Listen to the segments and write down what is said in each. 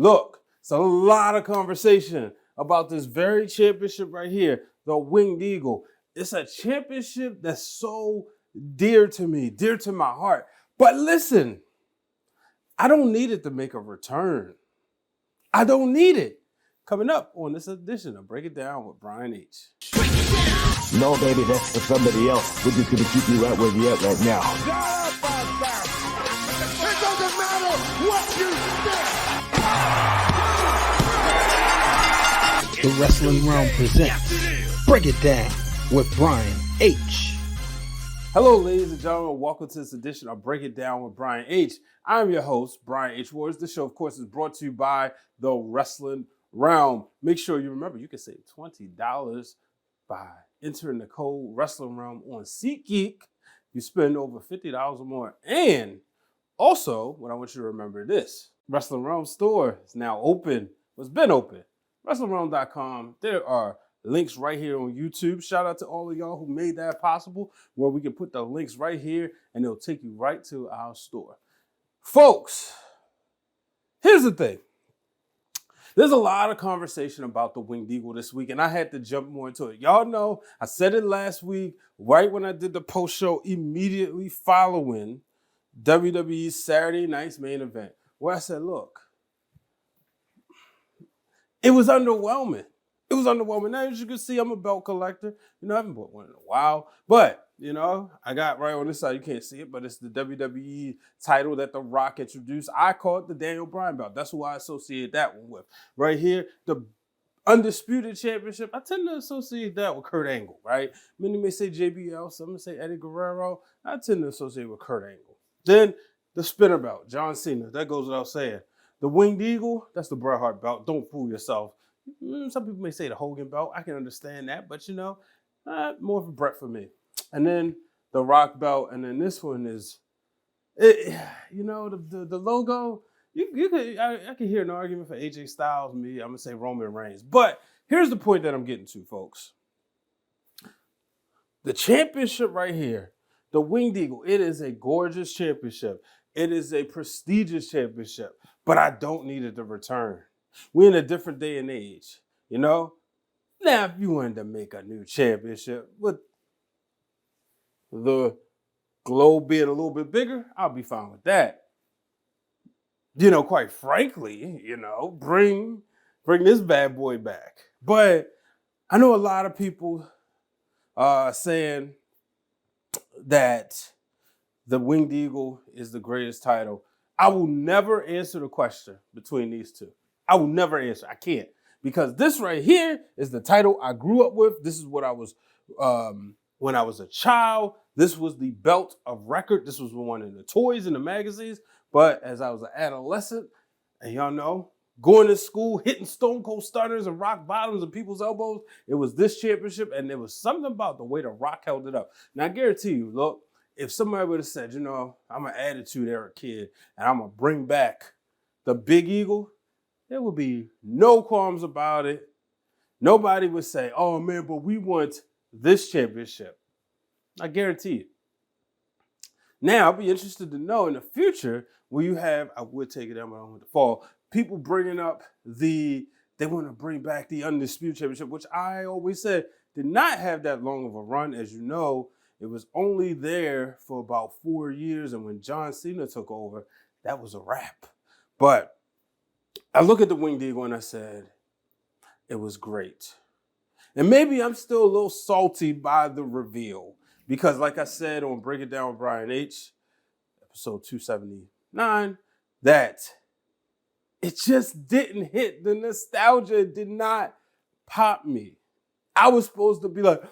Look, it's a lot of conversation about this very championship right here, the Winged Eagle. It's a championship that's so dear to me, dear to my heart. But listen, I don't need it to make a return. I don't need it. Coming up on this edition of Break It Down with Brian H. No, baby, that's for somebody else. We're just going to keep you right where you're at right now. It doesn't matter what you think. The Wrestling Realm presents Break It Down with Brian H. Hello, ladies and gentlemen. Welcome to this edition of Break It Down with Brian H. I'm your host, Brian H. Wars. This show, of course, is brought to you by the Wrestling Realm. Make sure you remember you can save $20 by entering the code Wrestling Realm on SeatGeek. You spend over $50 or more. And also, what I want you to remember this, Wrestling Realm store is now open. It's been open. WrestlingRealm.com. There are links right here on YouTube. Shout out to all of y'all who made that possible, where we can put the links right here and it'll take you right to our store. Folks, here's the thing. There's a lot of conversation about the Winged Eagle this week, and I had to jump more into it. Y'all know I said it last week, right when I did the post show immediately following WWE's Saturday night's main event, where I said, look, it was underwhelming. It was underwhelming. Now, as you can see, I'm a belt collector. You know, I haven't bought one in a while. But, you know, I got right on this side. You can't see it, but it's the WWE title that The Rock introduced. I call it the Daniel Bryan belt. That's who I associate that one with. Right here, the Undisputed Championship. I tend to associate that with Kurt Angle, right? Many may say JBL. Some may say Eddie Guerrero. I tend to associate with Kurt Angle. Then the spinner belt, John Cena. That goes without saying. The Winged Eagle, that's the Bret Hart belt. Don't fool yourself. Some people may say the Hogan belt. I can understand that, but you know, more of a Bret for me. And then the Rock belt, and then this one is, you know, the logo. I can hear an argument for AJ Styles. I'm gonna say Roman Reigns, but here's the point that I'm getting to, folks. The championship right here, the Winged Eagle. It is a gorgeous championship. It is a prestigious championship, but I don't need it to return. We're in a different day and age, you know? Now, if you wanted to make a new championship with the globe being a little bit bigger, I'll be fine with that. You know, quite frankly, you know, bring this bad boy back. But I know a lot of people saying that the Winged Eagle is the greatest title. I will never answer the question between these two. I will never answer. I can't. Because this right here is the title I grew up with. This is what I was when I was a child. This was the belt of record. This was the one in the toys and the magazines. But as I was an adolescent, and y'all know, going to school, hitting stone cold stunners and rock bottoms and people's elbows, it was this championship. And there was something about the way the Rock held it up. Now, I guarantee you, look, if somebody would have said, you know, I'm an attitude era kid and I'm going to bring back the Big Eagle, there would be no qualms about it. Nobody would say, oh man, but we want this championship. I guarantee it. Now, I'll be interested to know in the future, will you have, I would take it down, but I don't want to fall, people bringing up they want to bring back the Undisputed Championship, which I always said did not have that long of a run. As you know, it was only there for about 4 years. And when John Cena took over, that was a wrap. But I look at the Winged Eagle and I said, it was great. And maybe I'm still a little salty by the reveal because like I said on Break It Down with Brian H., episode 279, that it just didn't hit. The nostalgia did not pop me. I was supposed to be like,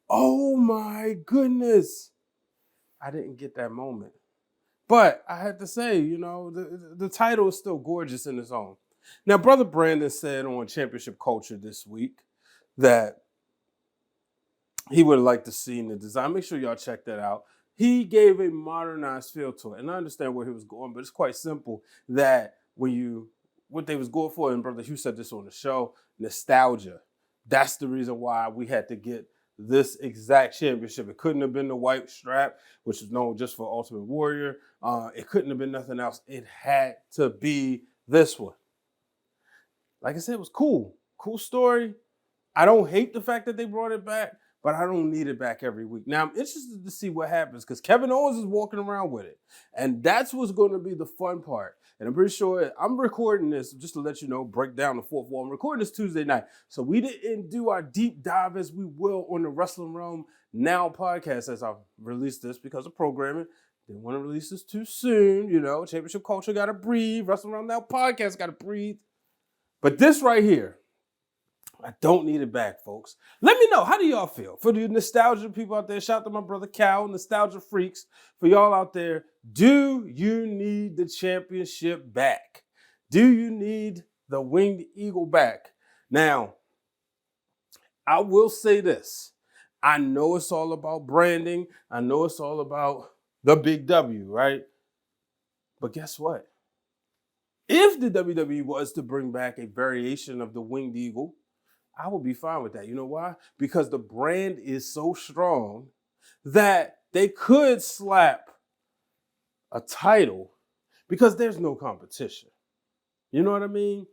oh my goodness. I didn't get that moment. But I had to say, you know, the title is still gorgeous in its own. Now, Brother Brandon said on Championship Culture this week that he would have liked to see in the design. Make sure y'all check that out. He gave a modernized feel to it. And I understand where he was going, but it's quite simple that what they was going for, and Brother Hugh said this on the show, nostalgia. That's the reason why we had to get this exact championship. It couldn't have been the white strap, which is known just for Ultimate Warrior. It couldn't have been nothing else. It had to be this one. like I said, it was cool. Cool story. I don't hate the fact that they brought it back, but I don't need it back every week. Now, I'm interested to see what happens because Kevin Owens is walking around with it. And that's what's going to be the fun part. And I'm pretty sure I'm recording this, just to let you know, break down the fourth wall. I'm recording this Tuesday night. So we didn't do our deep dive as we will on the Wrestling Realm Now podcast as I released this because of programming. Didn't want to release this too soon. You know, championship culture got to breathe. Wrestling Realm Now podcast got to breathe. But this right here, I don't need it back, folks. Let me know, how do y'all feel? For the nostalgia people out there, shout out to my brother Cal, nostalgia freaks. For y'all out there, do you need the championship back? Do you need the Winged Eagle back? Now, I will say this. I know it's all about branding. I know it's all about the big W, right? But guess what? If the WWE was to bring back a variation of the Winged Eagle, I would be fine with that. You know why? Because the brand is so strong that they could slap a title because there's no competition. You know what I mean?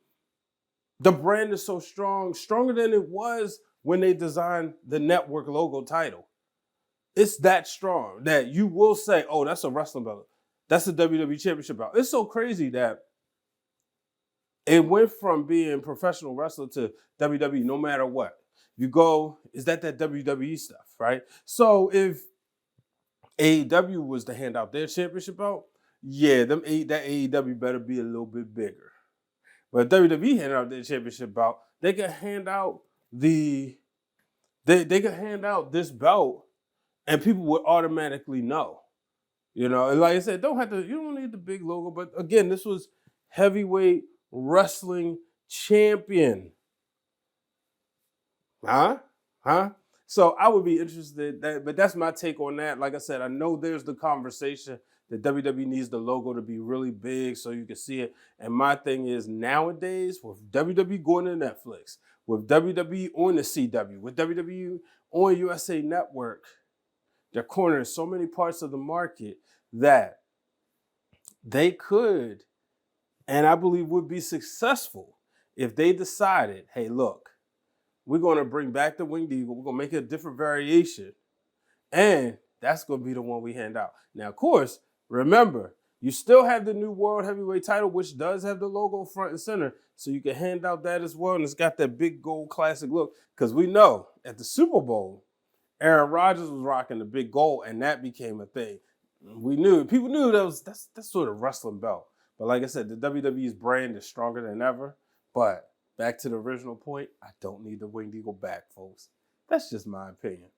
The brand is so strong, stronger than it was when they designed the network logo title. It's that strong that you will say, oh, that's a wrestling belt. That's a WWE Championship belt. It's so crazy that it went from being professional wrestler to WWE no matter what. You go, is that WWE stuff, right? So if AEW was to hand out their championship belt, yeah, that AEW better be a little bit bigger. But if WWE handed out their championship belt, they could hand out they could hand out this belt and people would automatically know. You know, and like I said, you don't need the big logo, but again, this was heavyweight wrestling champion. Huh? So I would be interested, but that's my take on that. Like I said, I know there's the conversation that WWE needs the logo to be really big so you can see it. And my thing is nowadays, with WWE going to Netflix, with WWE on the CW, with WWE on USA Network, they're cornering so many parts of the market that they could, and I believe would be successful if they decided, hey, look, we're going to bring back the Winged Eagle. We're going to make it a different variation. And that's going to be the one we hand out. Now, of course, remember, you still have the new World Heavyweight title, which does have the logo front and center. So you can hand out that as well. And it's got that big gold classic look. Because we know at the Super Bowl, Aaron Rodgers was rocking the big gold, and that became a thing. People knew that's sort of wrestling belt. But like I said, the WWE's brand is stronger than ever. But back to the original point, I don't need the Winged Eagle back, folks. That's just my opinion.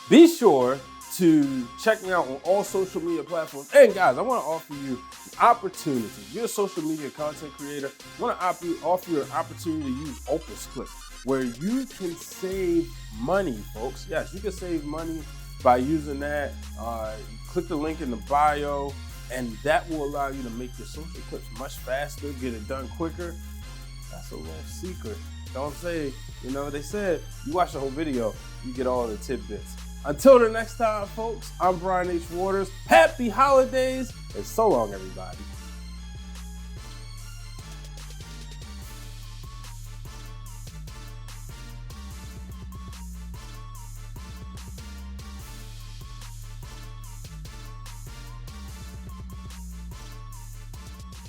Be sure to check me out on all social media platforms. And guys, I want to offer you an opportunity. If you're a social media content creator, I want to offer you an opportunity to use Opus Clip, where you can save money, folks. Yes, you can save money by using that. Click the link in the bio, and that will allow you to make your social clips much faster, get it done quicker. That's a little secret. Don't say, they said you watch the whole video, you get all the tidbits. Until the next time, folks, I'm Brian H. Waters. Happy holidays, and so long, everybody.